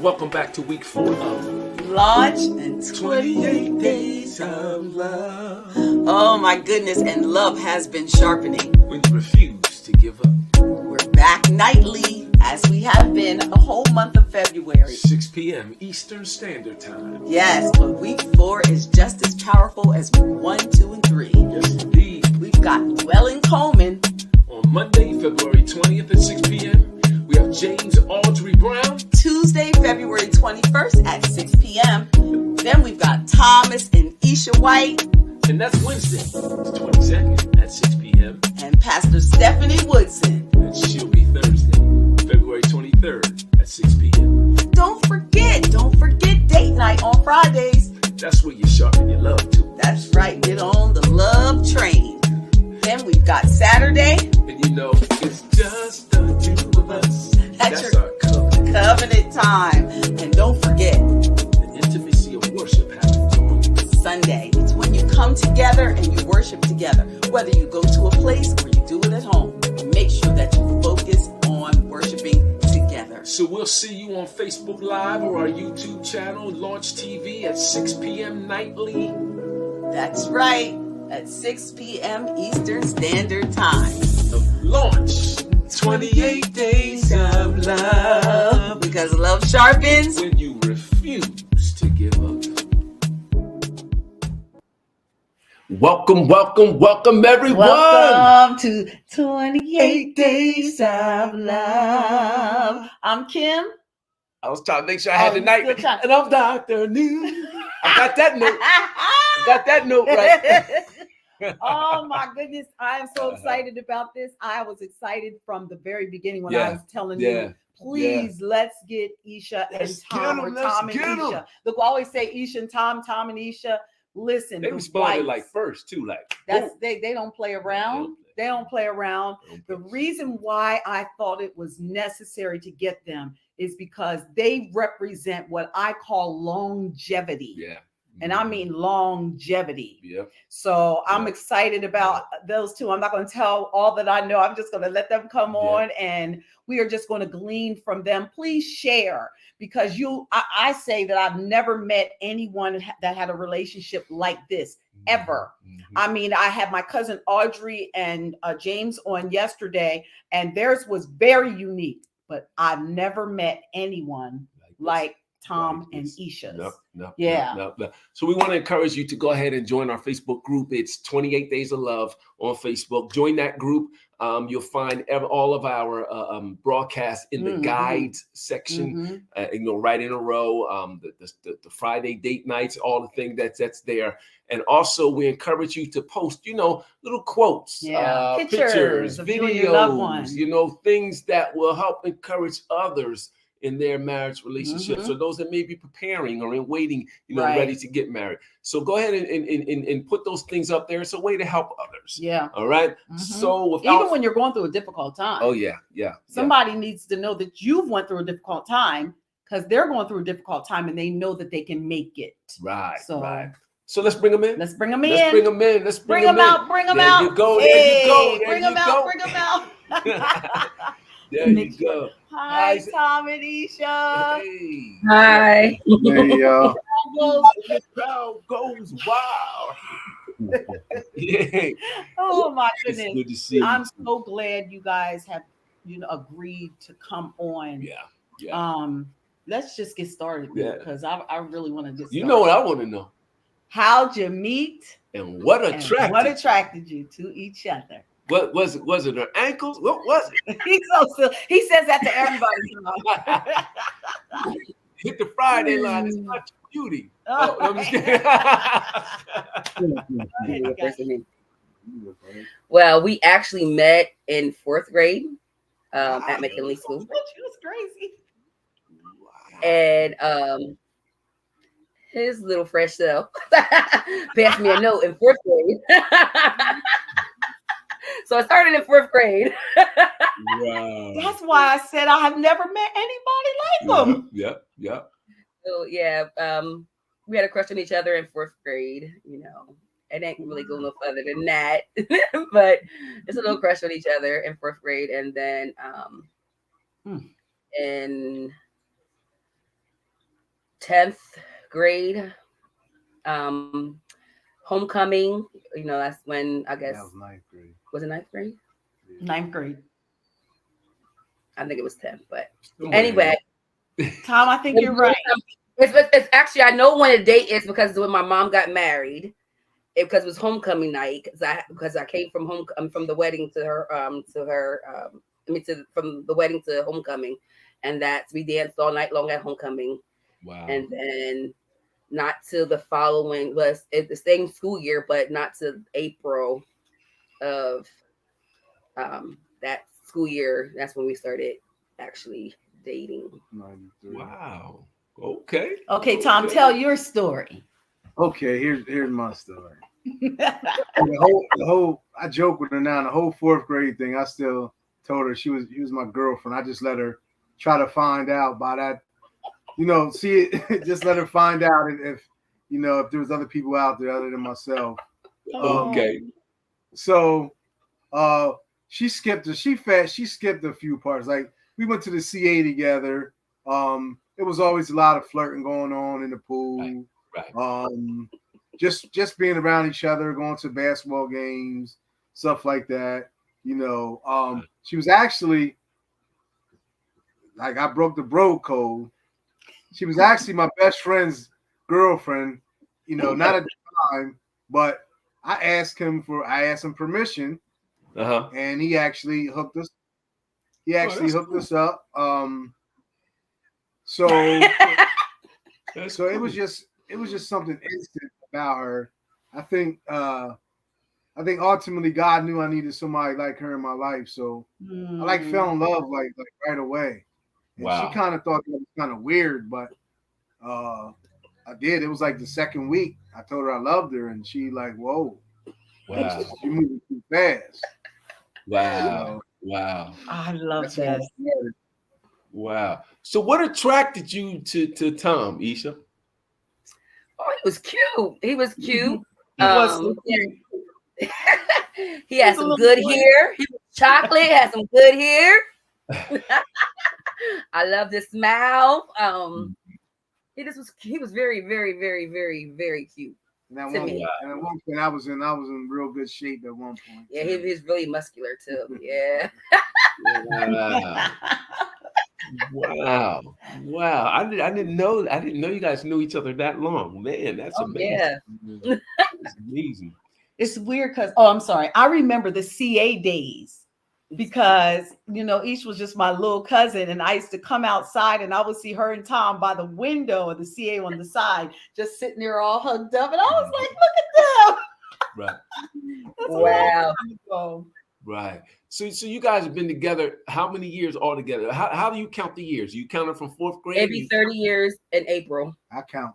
welcome back to week 4 of Launch and 28 Days of Love. Oh my goodness, and love has been sharpening. When you refuse to give up. We're back nightly as we have been the whole month of February. 6 p.m. Eastern Standard Time. Yes, but week 4 is just as powerful as week 1, 2, and 3. Yes, indeed. We've got Dwelling Coleman. On Monday, February 20th at 6 p.m., we have James Audrey Brown. Tuesday, February 21st at 6 p.m. Then we've got Thomas and Aisha White. And that's Wednesday, the 22nd at 6 p.m. And Pastor Stephanie Woodson. And she'll be Thursday, February 23rd at 6 p.m. Don't forget date night on Fridays. That's where you sharpen your love too. That's right, get on the love train. Then we've got Saturday. And you know, it's just the two of us. That's your our covenant time. And don't forget, the intimacy of worship happens on Sunday. It's when you come together and you worship together. Whether you go to a place or you do it at home, make sure that you focus on worshiping together. So we'll see you on Facebook Live or our YouTube channel, Launch TV, at 6 p.m. nightly. That's right, at 6 p.m. Eastern Standard Time. Launch 28 Days of Love. Because love sharpens when you refuse to give up. Welcome everyone. Welcome to 28 Days of Love. I'm Kim. I was trying to make sure I had the night. And I'm Dr. New. I got that note. I got that note right. Oh my goodness. I am so excited about this. I was excited from the very beginning when I was telling you, please let's get Aisha and Tom, or Tom and Aisha. Look, I always say Aisha and Tom, Tom and Aisha. Listen, they responded like first too, like that's they don't play around. They don't play around. The reason why I thought it was necessary to get them is because they represent what I call longevity. Yeah. And I mean longevity. Yep. So I'm excited about those two. I'm not going to tell all that I know. I'm just going to let them come on and we are just going to glean from them. Please share, because I say that I've never met anyone that had a relationship like this ever. Mm-hmm. I mean, I had my cousin Audrey and James on yesterday, and theirs was very unique, but I've never met anyone like Tom and Aisha's. No. So we want to encourage you to go ahead and join our Facebook group. It's 28 Days of Love on Facebook. Join that group. You'll find all of our broadcasts in the guides section, right in a row. The Friday date nights, all the things that's there. And also we encourage you to post, little quotes, pictures, videos, things that will help encourage others in their marriage relationship. So those that may be preparing or in waiting, ready to get married. So go ahead and put those things up there. It's a way to help others. Yeah. All right. So even when you're going through a difficult time. Oh yeah. Somebody needs to know that you've went through a difficult time, because they're going through a difficult time and they know that they can make it. Right. So let's bring them in. Let's bring them in. Let's bring them in. Let's bring them out. Bring them out. There you go. Bring them out. There you go. Hi, Tom and Aisha. Hey. Hi. Hey, y'all. The crowd goes wild. Yeah. Oh my goodness. It's good to see you. I'm so glad you guys have agreed to come on. Yeah. Let's just get started because I really want to get started. You know what I want to know? How'd you meet? And what attracted you to each other? What was it? Was it her ankles? What was it? He's so silly. He says that to everybody. Hit the Friday line. It's not your beauty. Oh, I'm just kidding. Well, we actually met in 4th grade at McKinley School. She was crazy. Wow. And his little fresh self passed me a note in 4th grade. So I started in 4th grade. Wow. That's why I said I have never met anybody like him. Yeah. So we had a crush on each other in 4th grade. It ain't really go no further than that, but it's a little crush on each other in 4th grade, and then in 10th grade. Homecoming, that's when I guess That was ninth grade. was it ninth grade? Ninth grade. I think it was 10th, but Somewhere in anyway. Tom, I think you're right. It's actually, I know when the date is because when my mom got married, because it was homecoming night. Because I came from home from the wedding to her from the wedding to homecoming, and we danced all night long at homecoming. Wow. And then not till the following was the same school year, but not till April of that school year. That's when we started actually dating. 93. Wow. Okay. Okay, Tom, tell your story. Okay, here's my story. The whole I joke with her now. The whole fourth grade thing, I still told her she was my girlfriend. I just let her try to find out by that. See it. Just let her find out if if there was other people out there other than myself. Okay. So, she skipped a few parts. Like we went to the CA together. It was always a lot of flirting going on in the pool. Right. Just being around each other, going to basketball games, stuff like that. She was actually like I broke the bro code. She was actually my best friend's girlfriend. Not at the time, but I asked him permission, and he actually hooked us. He actually hooked us up. So it was just something instant about her. I think ultimately God knew I needed somebody like her in my life. So I fell in love like right away. And wow. She kind of thought that was kind of weird, but I did. It was like the second week. I told her I loved her, and she like, whoa. Wow. You're moving too fast. Wow. Wow. I love this. Wow. So what attracted you to Tom, Aisha? Oh, he was cute. He was cute. He was so cute. He had some good hair. He was chocolate, had some good hair. I love his smile. He was very, very, very, very, very cute. And at one point, I was in real good shape at one point. Yeah, he was really muscular too. Yeah. Wow. Wow. I didn't know you guys knew each other that long. Man, that's amazing. Yeah. That's amazing. It's weird because I'm sorry. I remember the CA days because Ish was just my little cousin, and I used to come outside and I would see her and Tom by the window of the CA on the side, just sitting there all hugged up, and I was like, look at them. Right. Wow. Right. So you guys have been together how many years altogether? How do you count the years? You count it from fourth grade? Maybe 30 years in April. I count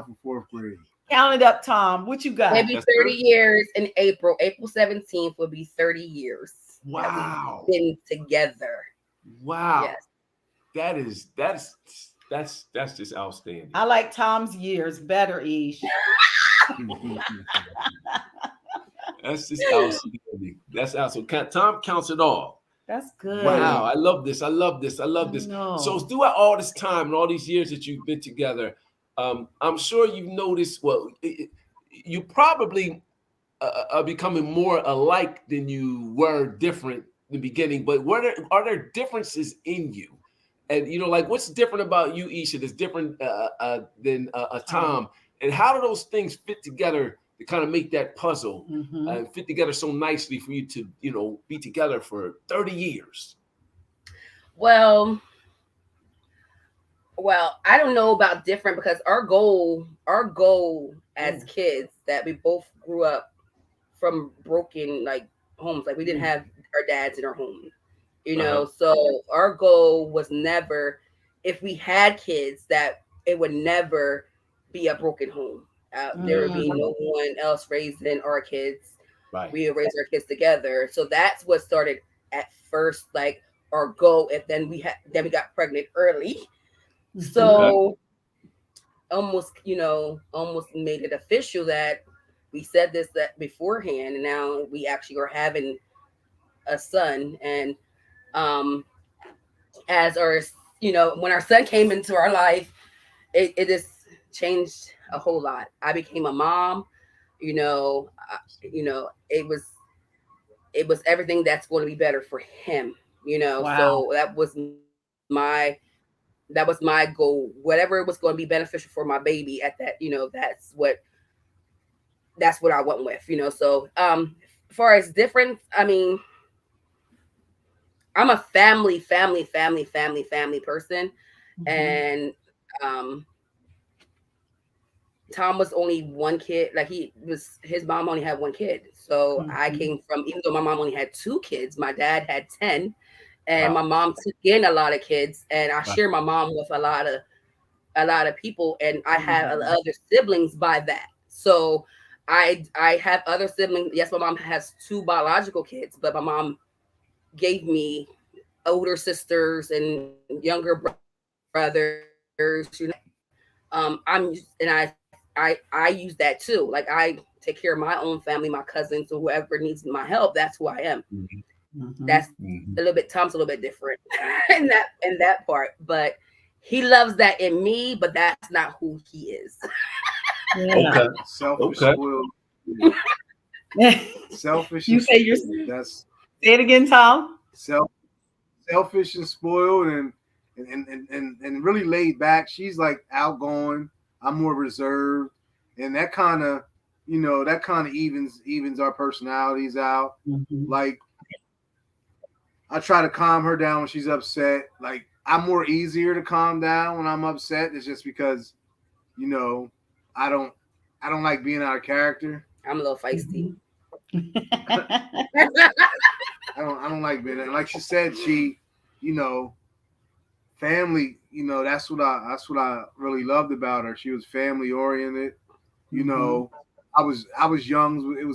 from fourth grade. Count it up, Tom. What you got? Maybe 30 years in April. April 17th will be 30 years. Wow. That we've been together. Wow. Yes. That's just outstanding. I like Tom's years better, Ish. That's just outstanding. That's awesome. Tom counts it all. That's good. Wow. I love this. So throughout all this time and all these years that you've been together, I'm sure you've noticed, you probably are becoming more alike than you were different in the beginning, but are there differences in you? And, like what's different about you, Aisha, that's different than Tom? And how do those things fit together to kind of make that puzzle fit together so nicely for you to, be together for 30 years? Well, I don't know about different because our goal as kids that we both grew up from broken homes. Like we didn't have our dads in our home, so our goal was never, if we had kids, that it would never be a broken home. There would be no one else raising our kids. Right. We would raise our kids together. So that's what started at first, like our goal. And then we got pregnant early. So almost made it official that we said that beforehand, and now we actually are having a son. And as our, when our son came into our life, it is changed a whole lot. I became a mom. It was everything that's going to be better for him. Wow. So that was my goal. Whatever was going to be beneficial for my baby at that, that's what I went with. So as far as difference, I mean, I'm a family person, and um Tom was only one kid. Like his mom only had one kid. So I came from, even though my mom only had two kids, my dad had 10, and my mom took in a lot of kids, and I share my mom with a lot of people, and I have other siblings by that. So I have other siblings. Yes, my mom has two biological kids, but my mom gave me older sisters and younger brothers. I use that too. Like I take care of my own family, my cousins, or whoever needs my help. That's who I am. That's a little bit. Tom's a little bit different in that part, but he loves that in me. But that's not who he is. Okay. Selfish, Okay. spoiled. Selfish. You say you're. That's Say it again, Tom. selfish and spoiled, and really laid back. She's like outgoing. I'm more reserved, and that kind of evens our personalities out. Like I try to calm her down when she's upset. Like I'm more easier to calm down when I'm upset. It's just because I don't like being out of character. I'm a little feisty. I don't like being, and like she said, she, family, that's what I really loved about her. She was family oriented. I was young. It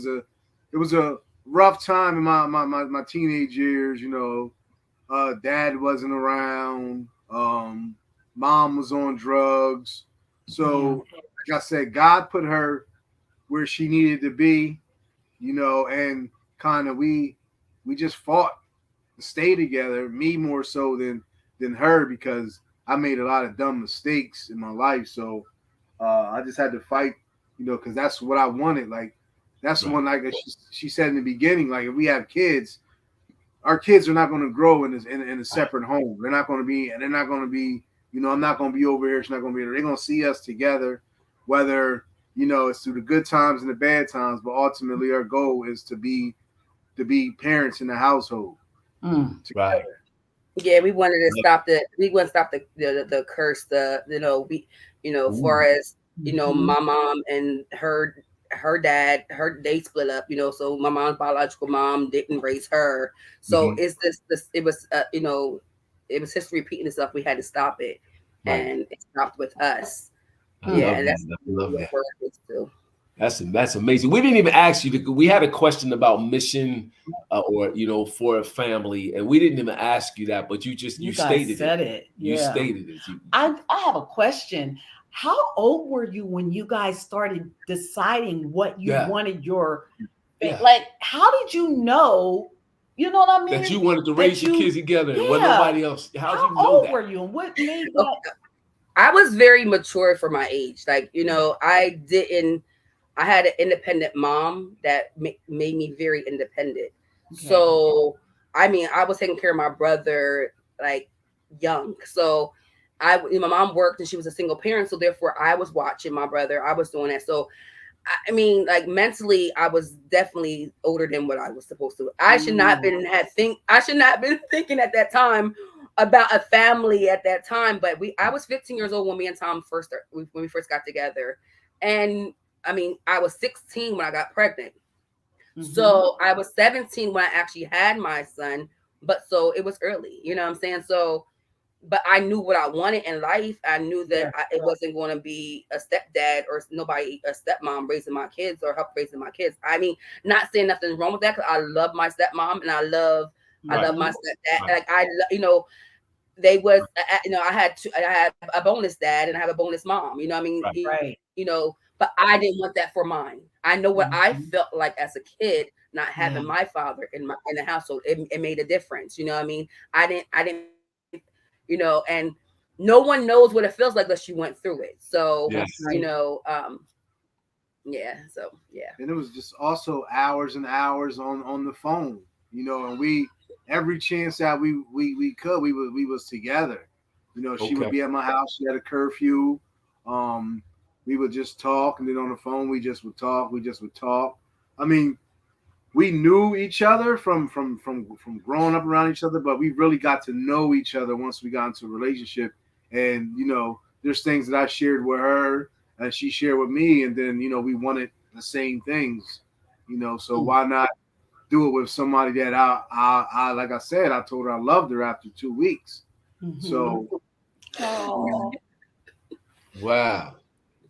was a rough time in my teenage years. Dad wasn't around. Mom was on drugs. So like I said, God put her where she needed to be, and kind of we just fought to stay together, me more so than her, because I made a lot of dumb mistakes in my life. So I just had to fight, because that's what I wanted. Like that's one, like she said in the beginning, like if we have kids, our kids are not going to grow in a separate home. They're not going to be, I'm not going to be over here. She's not going to be there. They're going to see us together, whether, it's through the good times and the bad times, but ultimately our goal is to be parents in the household. Right. Yeah, we wanted to stop the curse, as far as, my mom and her dad, they split up, so my mom's biological mom didn't raise her. So it's it was history repeating itself. We had to stop it, and it stopped with us. I love that. That's amazing. We didn't even ask you we had a question about mission, or for a family, and we didn't even ask you that, but you stated it. You stated it. I have a question. How old were you when you guys started deciding what you wanted your like? How did you know? You know what I mean? That you wanted to raise your kids together and what nobody else. How did you know old that? Were you, and what made that? I was very mature for my age. Like, I had an independent mom that made me very independent. Okay. So, I was taking care of my brother like young. So my mom worked and she was a single parent. So therefore I was watching my brother. I was doing that. So, like mentally, I was definitely older than what I was supposed to. I should not been thinking at that time about a family at that time. But I was 15 years old when me and Tom when we first got together. And I was 16 when I got pregnant. So I was 17 when I actually had my son. But so it was early, you know what I'm saying? So, but I knew what I wanted in life. I knew that it wasn't going to be a stepdad or a stepmom raising my kids or help raising my kids. Not saying nothing wrong with that, because I love my stepmom and I love my stepdad. Like they was, I had a bonus dad and I have a bonus mom. But I didn't want that for mine. I know what I felt like as a kid, not having my father in the household. It made a difference. You know what I mean? I didn't, and no one knows what it feels like unless you went through it. So, Yes. you know, yeah. So, yeah. And it was just also hours and hours on the phone, you know, and we every chance that we could, we was together. You know, she would Okay. be at my house. She had a curfew. We would just talk, and then on the phone we just would talk. We just would talk. I mean, we knew each other from growing up around each other, but we really got to know each other once we got into a relationship. And you know, there's things that I shared with her and she shared with me, and then you know we wanted the same things, you know. So why not do it with somebody that I like I said, I told her I loved her after 2 weeks. Mhm. So Oh, Wow.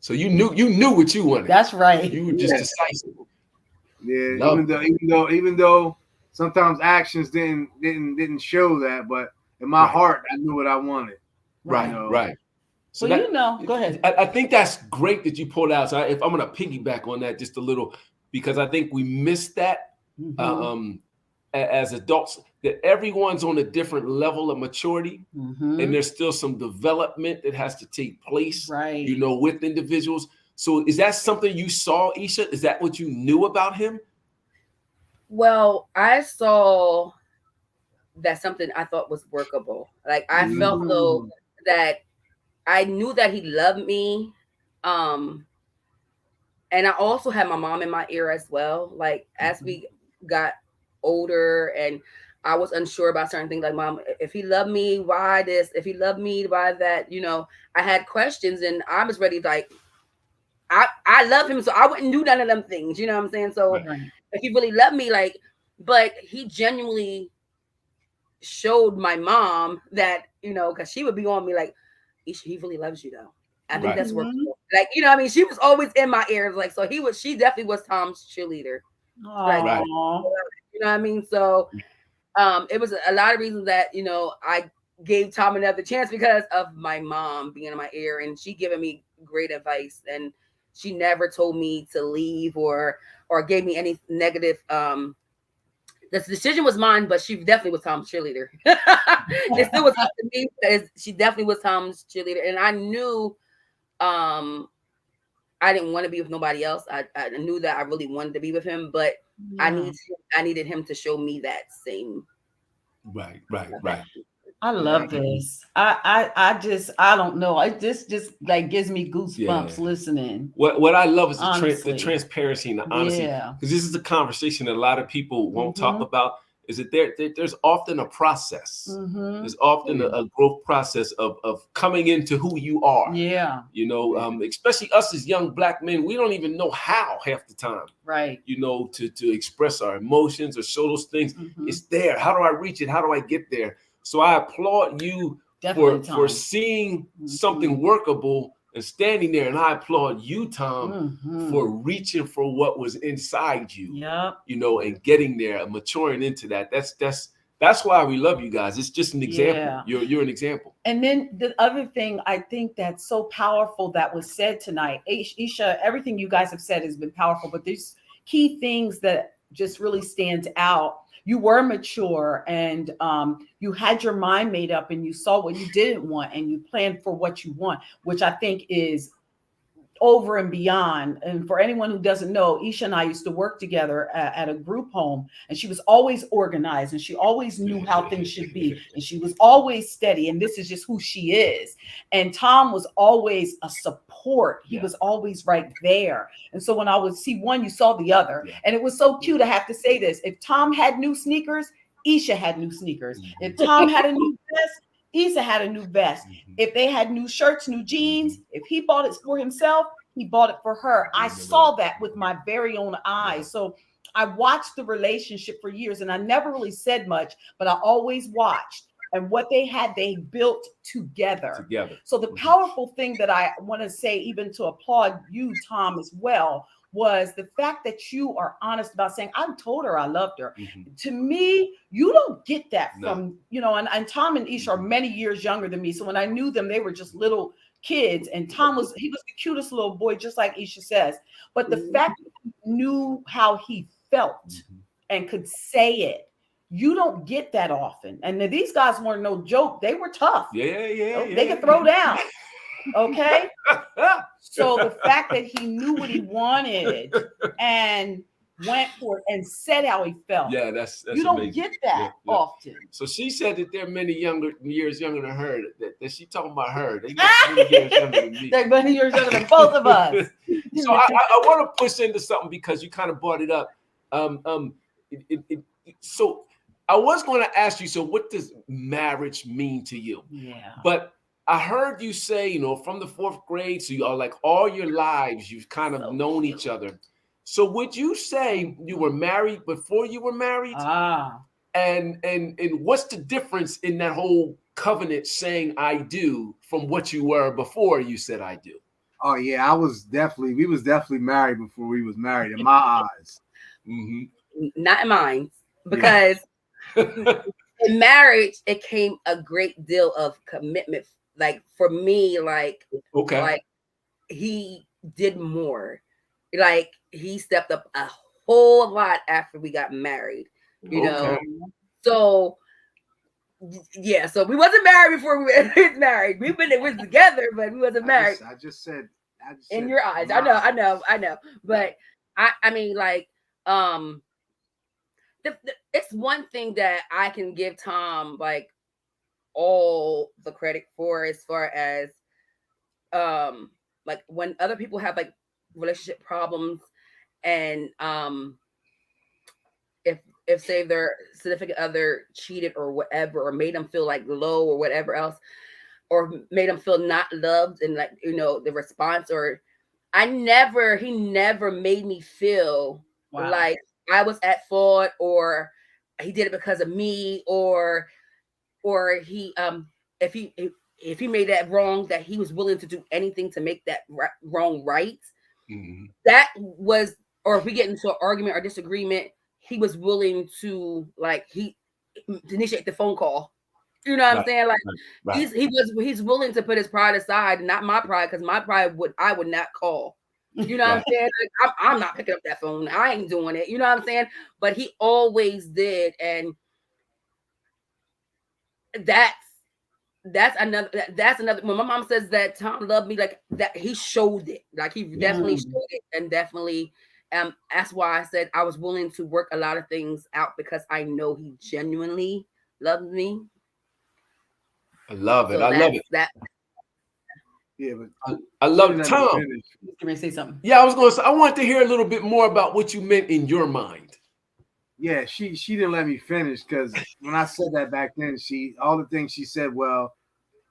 So you knew what you wanted. that's right. You were just decisive. yeah, Love even though sometimes actions didn't show that, but in my Right. heart I knew what I wanted. Right. You know? Right. So Well, you know, go ahead. I think that's great that you pulled out. So if I'm going to piggyback on that just a little, because I think we missed that Mhm. As adults, that everyone's on a different level of maturity, Mhm. and there's still some development that has to take place, Right. you know, with individuals. So is that something you saw, Isha? Is that what you knew about him? Well, I saw that something I thought was workable. Like I felt though Mm. that I knew that he loved me. And I also had my mom in my ear as well. Like as we got older and I was unsure about certain things, like, Mom, if he loved me, why this? If he loved me, why that? You know, I had questions and I was ready, like, I love him, so I wouldn't do none of them things. You know what I'm saying? So Right. if he really loved me, like, but he genuinely showed my mom that, you know, because she would be on me like, he really loves you though. I think that's Mhm. workable. Like, you know what I mean? She was always in my ears. Like, so she definitely was Tom's cheerleader. Like, Right. Aw. you know what I mean? So it was a lot of reasons that, you know, I gave Tom another chance because of my mom being in my ear and she giving me great advice. And she never told me to leave or gave me any negative the decision was mine, but she definitely was Tom's cheerleader. It still was up to me because she definitely was Tom's cheerleader. And I knew I didn't want to be with nobody else. I knew that I really wanted to be with him, but I needed him to show me that same. Right. I love this. I don't know. It just like gives me goosebumps Yeah. listening. What I love is the Honestly. transparency and the honesty, Yeah. because this is a conversation that a lot of people won't talk about. Is that there's often a process. Mhm. There's often a growth process of coming into who you are. Yeah. You know, especially us as young Black men, we don't even know how half the time. Right. You know, to express our emotions or show those things. Mhm. It's there. How do I reach it? How do I get there? So I applaud you Definitely, for Tom. seeing something workable and standing there. And I applaud you, Tom, for reaching for what was inside you. Yep. You know, and getting there, and maturing into that. That's why we love you guys. It's just an example. Yeah. You're an example. And then the other thing I think that's so powerful that was said tonight, Isha, everything you guys have said has been powerful, but there's key things that just really stands out. You were mature and you had your mind made up and you saw what you didn't want and you planned for what you want, which I think is over and beyond. And for anyone who doesn't know, Isha and I used to work together at a group home, and she was always organized and she always knew how things should be. And she was always steady. And this is just who she is. And Tom was always a support. He was always right there. And so when I would see one, you saw the other. And it was so cute. I have to say this. If Tom had new sneakers, Isha had new sneakers. If Tom had a new vest, Isha had a new vest. If they had new shirts, new jeans, if he bought it for himself, he bought it for her. I saw that with my very own eyes. So I watched the relationship for years and I never really said much, but I always watched. And what they had, they built together. So the powerful thing that I want to say, even to applaud you, Tom, as well, was the fact that you are honest about saying, I told her I loved her. To me, you don't get that from, you know, and Tom and Isha are many years younger than me. So when I knew them, they were just little kids. And Tom was the cutest little boy, just like Isha says. But the fact that he knew how he felt and could say it, You don't get that often. And these guys weren't no joke. They were tough. Yeah. They could throw down. Okay. So the fact that he knew what he wanted and went for it and said how he felt. Yeah, that's you don't amazing. get that often. So she said that they're many years younger than her. That she talking about her. They many years younger than me. They're many years younger than both of us. So I want to push into something because you kind of brought it up. So I was going to ask you. So what does marriage mean to you? Yeah. But I heard you say, from the 4th grade, so you are like all your lives, you've kind of known each other. So would you say you were married before you were married? And what's the difference in that whole covenant saying I do from what you were before you said I do? Oh yeah, we was definitely married before we was married in my eyes. Mm-hmm. Not in mine, because in marriage it came a great deal of commitment. Like for me, like he did more. Like he stepped up a whole lot after we got married, you know. So yeah, so we wasn't married before we were married. We were together, but we wasn't married. I just said in your eyes. I know. But I mean, like, it's one thing that I can give Tom like all the credit for, as far as like when other people have like relationship problems, and if say their significant other cheated or whatever, or made them feel like low or whatever else, or made them feel not loved, and like, the response, or he never made me feel like I was at fault, or he did it because of me, or he if he made that wrong, that he was willing to do anything to make that wrong right. Mm-hmm. That was, or if we get into an argument or disagreement, he was willing to initiate the phone call. You know what I'm saying? Like he's willing to put his pride aside, not my pride, because my pride I would not call. You know what I'm saying? Like, I'm not picking up that phone. I ain't doing it. You know what I'm saying? But he always did, and that's another. When my mom says that Tom loved me, like that, he showed it. Like he definitely showed it, and definitely. That's why I said I was willing to work a lot of things out, because I know he genuinely loved me. I love it. I love it. Yeah, but I love it. Tom. Can I say something? Yeah, I was going to say, I wanted to hear a little bit more about what you meant in your mind. Yeah, she didn't let me finish, because when I said that back then, all the things she said, well,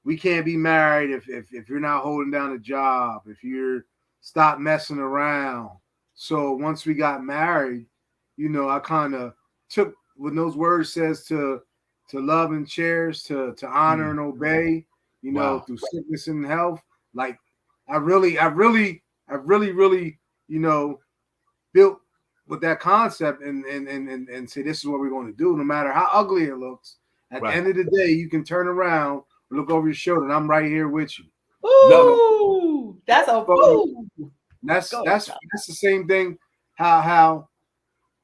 we can't be married if you're not holding down a job, if you're stop messing around. So once we got married, I kind of took what those words says to love and cherish, to honor and obey, through sickness and health. Like I really, built with that concept and say, this is what we're going to do, no matter how ugly it looks. At the end of the day, you can turn around, look over your shoulder, and I'm right here with you. Ooh, that's a fool. That's the same thing. How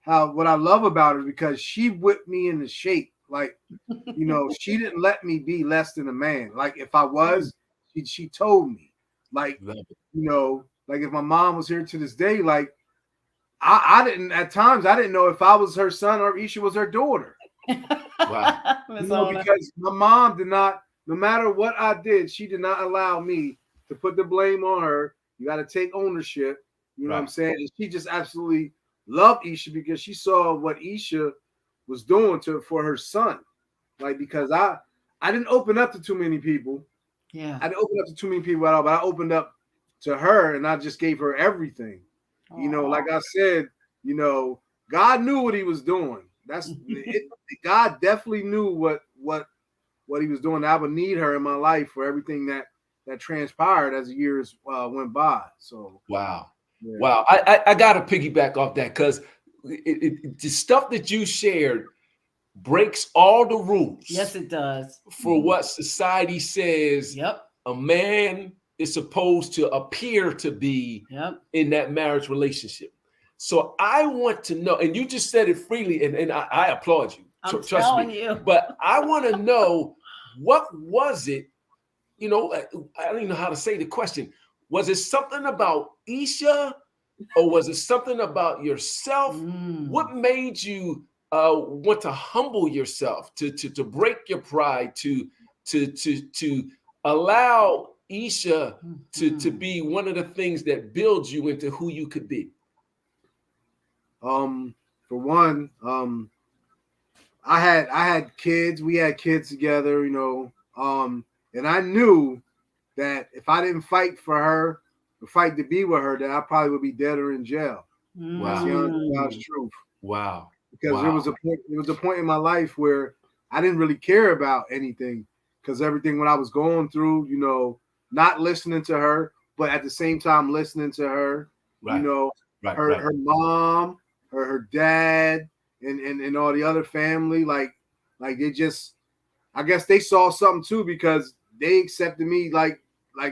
what I love about her, because she whipped me into shape. Like, she didn't let me be less than a man. Like if I was, she told me. Like, like if my mom was here to this day, like I didn't know if I was her son or Isha was her daughter. Wow. Because my mom did not, no matter what I did, she did not allow me to put the blame on her. You got to take ownership. You know what I'm saying? And she just absolutely loved Isha, because she saw what Isha was doing for her son. Like, because I didn't open up to too many people. Yeah. I didn't open up to too many people at all, but I opened up to her, and I just gave her everything. Aww. Like I said, God knew what he was doing. That's it. God definitely knew what he was doing. I would need her in my life for everything that transpired as the years went by. So wow. I got to piggyback off that, because the stuff that you shared breaks all the rules. Yes, it does. For what society says a man is supposed to appear to be in that marriage relationship. So I want to know, and you just said it freely, and I applaud you. I'm Trust telling me. you. But I want to know, what was it? You know, I don't even know how to say the question. Was it something about Aisha, or was it something about yourself? What made you want to humble yourself, to break your pride, to allow Aisha to be one of the things that builds you into who you could be? For one, I had kids. We had kids together, you know. And I knew that if I didn't fight for her, or fight to be with her, that I probably would be dead or in jail. That's the honest God's truth. Wow. Because there was a point in my life where I didn't really care about anything, because everything when I was going through, you know, not listening to her, but at the same time listening to her, you know, her mom, her dad, and all the other family, like they just, I guess they saw something too, because they accepted me like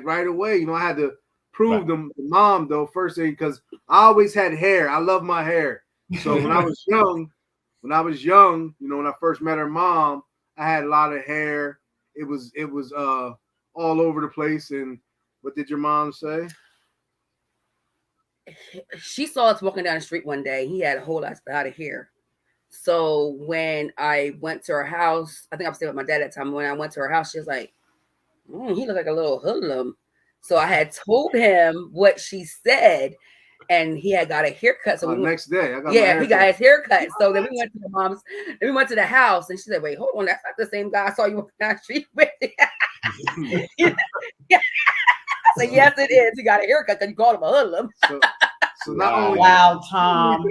right away. You know, I had to prove them the mom though first thing, because I always had hair. I love my hair. So when I was young, you know, when I first met her mom, I had a lot of hair. It was all over the place. And what did your mom say? She saw us walking down the street one day. He had a whole lot of hair. So when I went to her house, I think I was staying with my dad at the time. When I went to her house, she was like, he looked like a little hoodlum. So I had told him what she said, and he had got a haircut. So next day, he got his haircut. So then we went to the mom's, and we went to the house, and she said, "Wait, hold on, that's not the same guy I saw you walking down the street with." I said, "Yes, it is. He got a haircut because you called him a hoodlum." So not only Tom,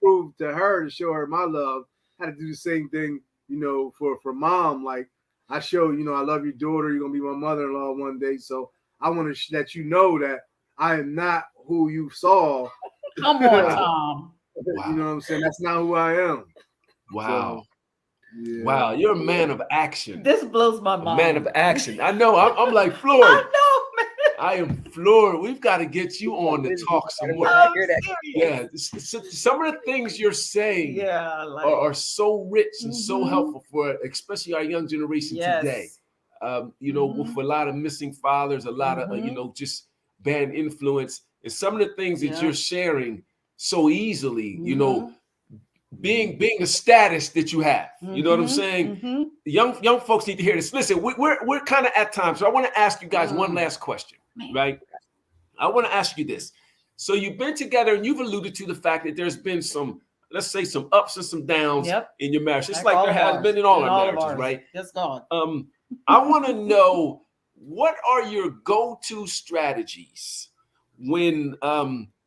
prove to her, to show her my love, I had to do the same thing, you know, for mom. Like I show, you know, I love your daughter. You're gonna be my mother-in-law one day. So I want to let you know that I am not who you saw. Come on, Tom. You know what I'm saying? That's not who I am. Wow. So, yeah. Wow, you're a man of action. This blows my mind. A man of action. I know. I'm like floored. I know, man. I am floored. We've got to get you on to talk some more. Yeah, some of the things you're saying are so rich and so helpful for especially our young generation today. You know, with a lot of missing fathers, a lot of you know, just bad influence, and some of the things that you're sharing so easily, you know, being the status that you have. You know what I'm saying? Young folks need to hear this. Listen, we're kind of at time, so I want to ask you guys one last question. Right? I want to ask you this. So you've been together, and you've alluded to the fact that there's been some, let's say, some ups and some downs in your marriage. It's like there has been in all our marriages, right? Just gone. I want to know, what are your go-to strategies when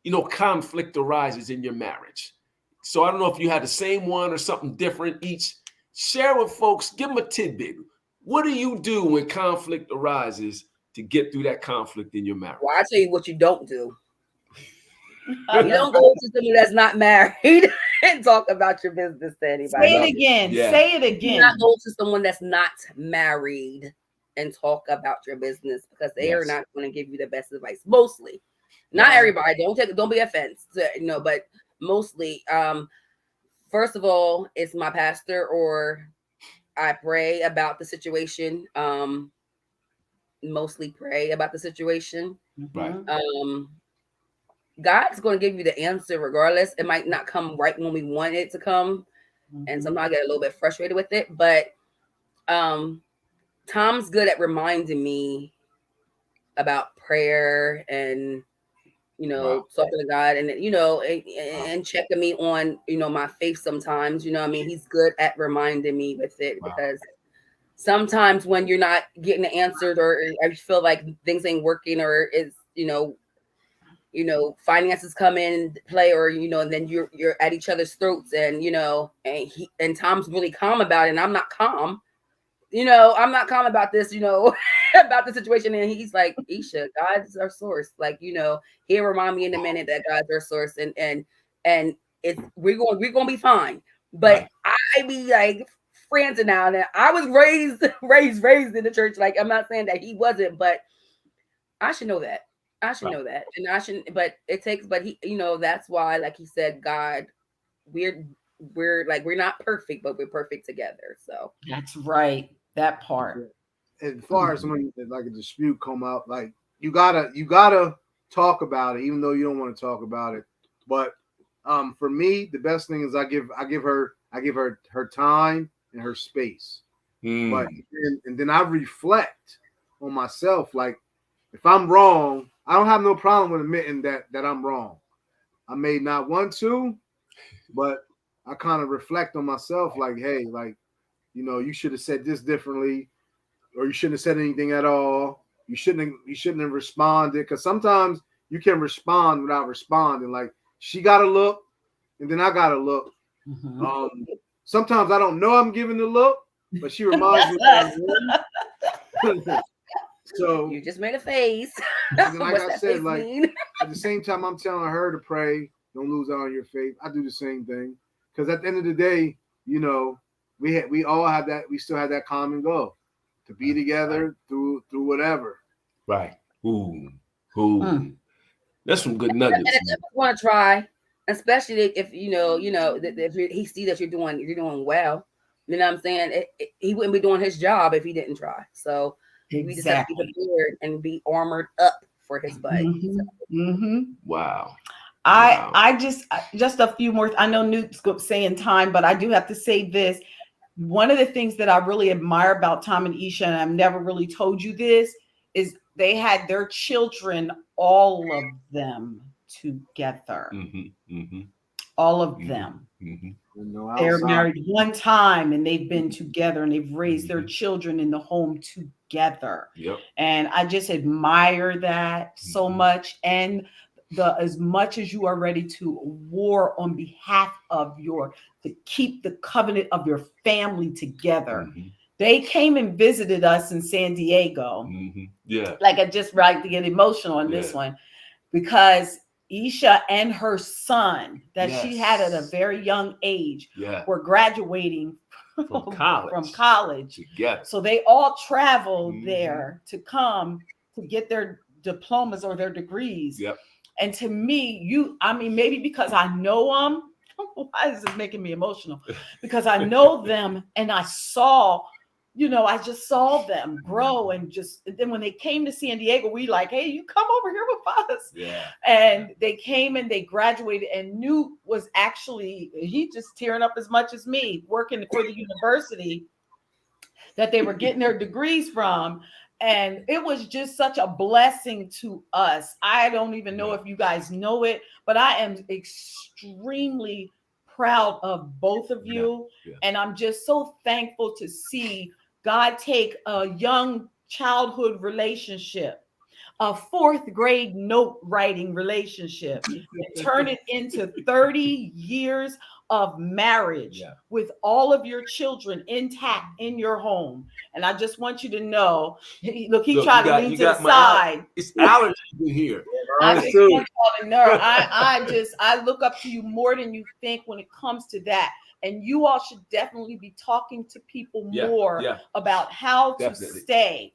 you know, conflict arises in your marriage? So I don't know if you had the same one or something different each. Share with folks, give them a tidbit. What do you do when conflict arises to get through that conflict in your marriage? Well, I'll tell you what you don't do. You don't go to somebody that's not married and talk about your business to anybody. Say it again. Say it again. Do not go to someone that's not married and talk about your business, because they are not going to give you the best advice. Mostly, not everybody. Don't be offended, you know, but mostly. First of all, it's my pastor, or I pray about the situation. Mostly pray about the situation. Right. God's going to give you the answer regardless. It might not come right when we want it to come, and sometimes I get a little bit frustrated with it. But Tom's good at reminding me about prayer and, you know, talking to God, and, you know, and checking me on, you know, my faith sometimes. You know what I mean? He's good at reminding me with it, because sometimes when you're not getting answered, or you feel like things ain't working, or it's, you know, finances come in play, or, you know, and then you're at each other's throats, and, you know, and Tom's really calm about it, and I'm not calm. You know, I'm not calm about this, you know, about the situation. And he's like, Aisha, God's our source. Like, you know, he'll remind me in a minute that God's our source, and it's we're gonna be fine. But I be like frantic now. And I was raised in the church. Like, I'm not saying that he wasn't, but I should know that. I should know that. And I shouldn't, but it takes, but he, you know, that's why, like he said, God, we're we're not perfect, but we're perfect together. So That's right. That part. As far as when like a dispute come up, like you gotta talk about it, even though you don't want to talk about it. But for me, the best thing is I give her her time and her space. But and then I reflect on myself. Like if I'm wrong, I don't have no problem with admitting that I'm wrong. I may not want to, but I kind of reflect on myself. Like, hey, like you should have said this differently, or you shouldn't have said anything at all. You shouldn't have responded, because sometimes you can respond without responding. Like she got to look, and then I got to look. Mm-hmm. Sometimes I don't know I'm giving the look, but she reminds me that I'm in. So you just made a face. And then, like What's I that said, face like mean? at the same time, I'm telling her to pray, don't lose out on your faith. I do the same thing, because at the end of the day, we all have that. We still have that common goal to be together through whatever. Right. Ooh. That's some good And nuggets. if you want to try, especially if if he see that you're doing well, you know what I'm saying? He wouldn't be doing his job if he didn't try. So we just have to be prepared and be armored up for his butt. Mm-hmm. So. Mm-hmm. Wow. I just a few more. I know Newt's saying time, but I do have to say this. One of the things that I really admire about Tom and Aisha, and I've never really told you this, is they had their children, all of them together. Mm-hmm. Mm-hmm. All of them. Mm-hmm. They're married one time and they've been together and they've raised their children in the home together. Yep. And I just admire that so much. And as much as you are ready to war on behalf of to keep the covenant of your family together. Mm-hmm. They came and visited us in San Diego. Mm-hmm. Yeah. Like I just like to get emotional on this one, because Aisha and her son that she had at a very young age were graduating from college together. So they all traveled there to come to get their diplomas or their degrees. Yep. And to me, maybe because I know them, why is this making me emotional? Because I know them and I saw, I just saw them grow, and then when they came to San Diego, we like, hey, you come over here with us. Yeah. And they came and they graduated, and Newt was actually, he just tearing up as much as me, working for the university that they were getting their degrees from. And it was just such a blessing to us. I don't even know if you guys know it, but I am extremely proud of both of you. Yeah. And I'm just so thankful to see God take a young childhood relationship, a fourth grade note writing relationship, and turn it into 30 years of marriage with all of your children intact in your home. And I just want you to know, look, he tried to lean to the side. It's allergies in here. I look up to you more than you think when it comes to that. And you all should definitely be talking to people more about how to stay,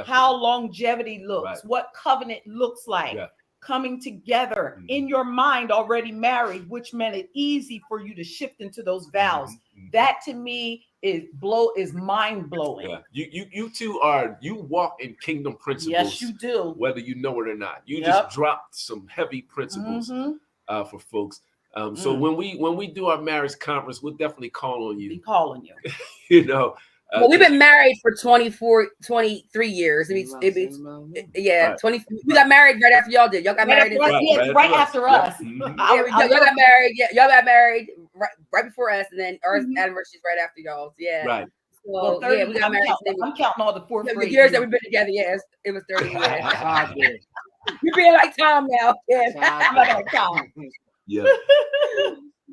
how longevity looks, what covenant looks like. Coming together in your mind, already married, which made it easy for you to shift into those vows. That to me is mind blowing. Yeah. You two you walk in kingdom principles. Yes, you do. Whether you know it or not, you just dropped some heavy principles for folks. So when we do our marriage conference, we'll definitely call on you. Be calling you. Well, we've been married for 23 years. 20. We got married right after y'all did. Y'all got married right after us. Y'all got married. Yeah, y'all got married right before us, and then our anniversary's right after y'all's. Yeah. Right. So we got married. I'm counting all the fourth grade years that we've been together. Yes, it was 30 years. You're being like Tom now. Yeah. I'm not gonna count. Yeah.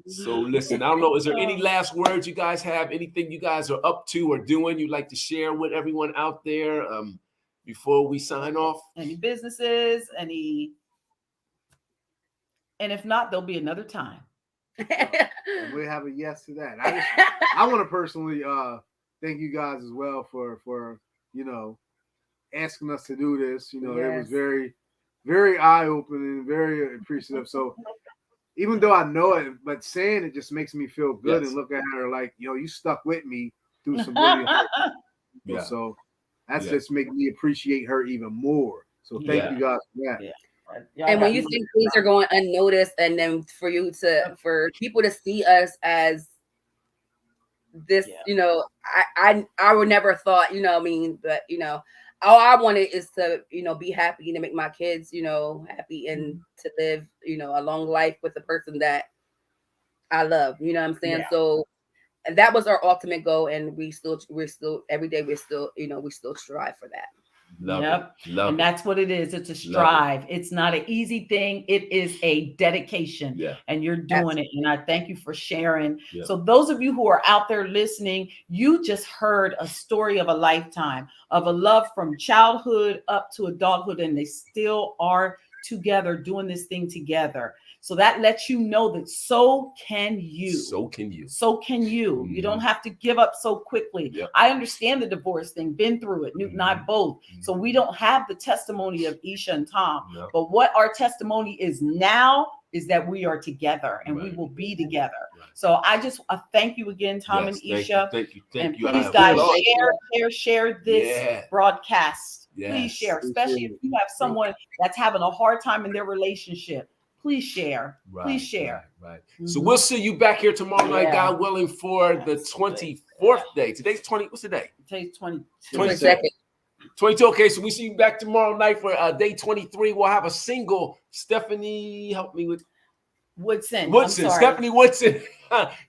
So listen, I don't know. Is there any last words you guys have? Anything you guys are up to or doing you'd like to share with everyone out there before we sign off? Any businesses? And if not, there'll be another time. We have a yes to that. I want to personally thank you guys as well for asking us to do this. It was very, very eye-opening, very appreciative. So even though I know it, but saying it just makes me feel good Yes. and look at her like, you stuck with me through some really hard times. Yeah. So that's just making me appreciate her even more. So thank you guys for that. Yeah. And when you think things are going unnoticed, and then for people to see us as this, I would never thought, but all I wanted is to, be happy and to make my kids, happy and to live, a long life with the person that I love. You know what I'm saying? Yeah. So that was our ultimate goal, and we're still every day we still strive for that. Love it. And that's what it is. It's a strive. It's not an easy thing. It is a dedication. Yeah. And you're doing it. And I thank you for sharing. Yeah. So those of you who are out there listening, you just heard a story of a lifetime, of a love from childhood up to adulthood, and they still are together doing this thing together. So that lets you know that so can you. So can you. So can you. Mm-hmm. You don't have to give up so quickly. Yep. I understand the divorce thing, been through it, Newt and I both. Mm-hmm. So we don't have the testimony of Aisha and Tom. Yep. But what our testimony is now is that we are together and we will be together. Right. So I thank you again, Tom and Aisha. Thank you. And please, guys, share this broadcast. Yes. Please share, especially if you have someone that's having a hard time in their relationship. Please share. Right, please share. Right. Mm-hmm. So we'll see you back here tomorrow night, God willing, for the 24th day. Today's 20. What's the day? Today's 22nd. 22. Okay, so we see you back tomorrow night for day 23. We'll have a single. Stephanie, help me with Woodson. Stephanie Woodson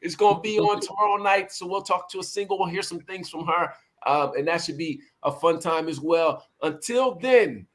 is going to be on tomorrow night. So we'll talk to a single. We'll hear some things from her. And that should be a fun time as well. Until then,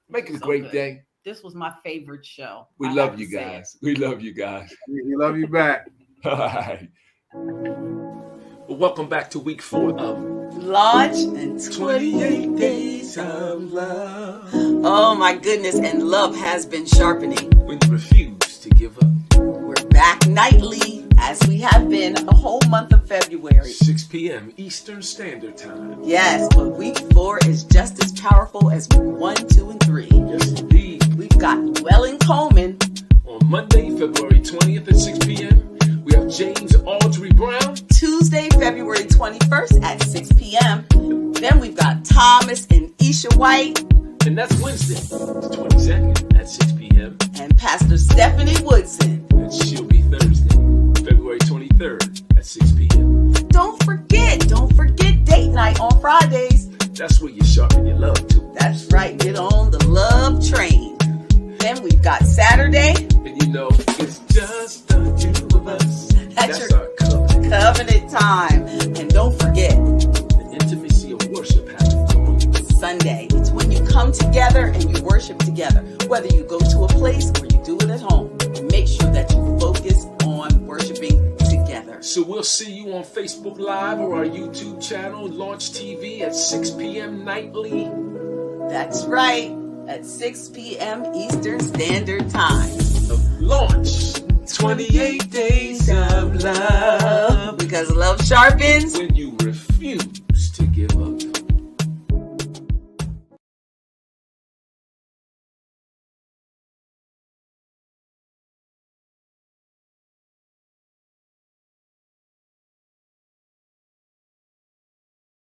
make it a great day. This was my favorite show. We love you guys. We love you guys. We love you back. All right. Well, welcome back to week 4 of Launch and 28 Days of Love. Oh my goodness, and love has been sharpening. When you refuse to give up. We're back nightly, as we have been the whole month of February. 6 p.m. Eastern Standard Time. Yes, but week 4 is just as powerful as week 1, 2, and 3. Yes, indeed. We've got Welling Coleman. On Monday, February 20th at 6 p.m. We have James Audrey Brown. Tuesday, February 21st at 6 p.m. Then we've got Thomas and Aisha White. And that's Wednesday, the 22nd at 6 p.m. And Pastor Stephanie Woodson. And she'll be Thursday, February 23rd at 6 p.m. Don't forget date night on Fridays. That's where you sharpen your love too. That's right. Get on the love train. Then we've got Saturday. And it's just the two of us. That's our covenant time. And don't forget the intimacy of worship happens on Sunday. It's when you come together and you worship together. Whether you go to a place or you do it at home. Make sure that you focus on worshiping together. So we'll see you on Facebook Live or our YouTube channel, Launch TV, at 6 p.m. nightly. That's right. At 6 p.m. Eastern Standard Time. Launch 28 Days of Love. Because love sharpens when you refuse to give up.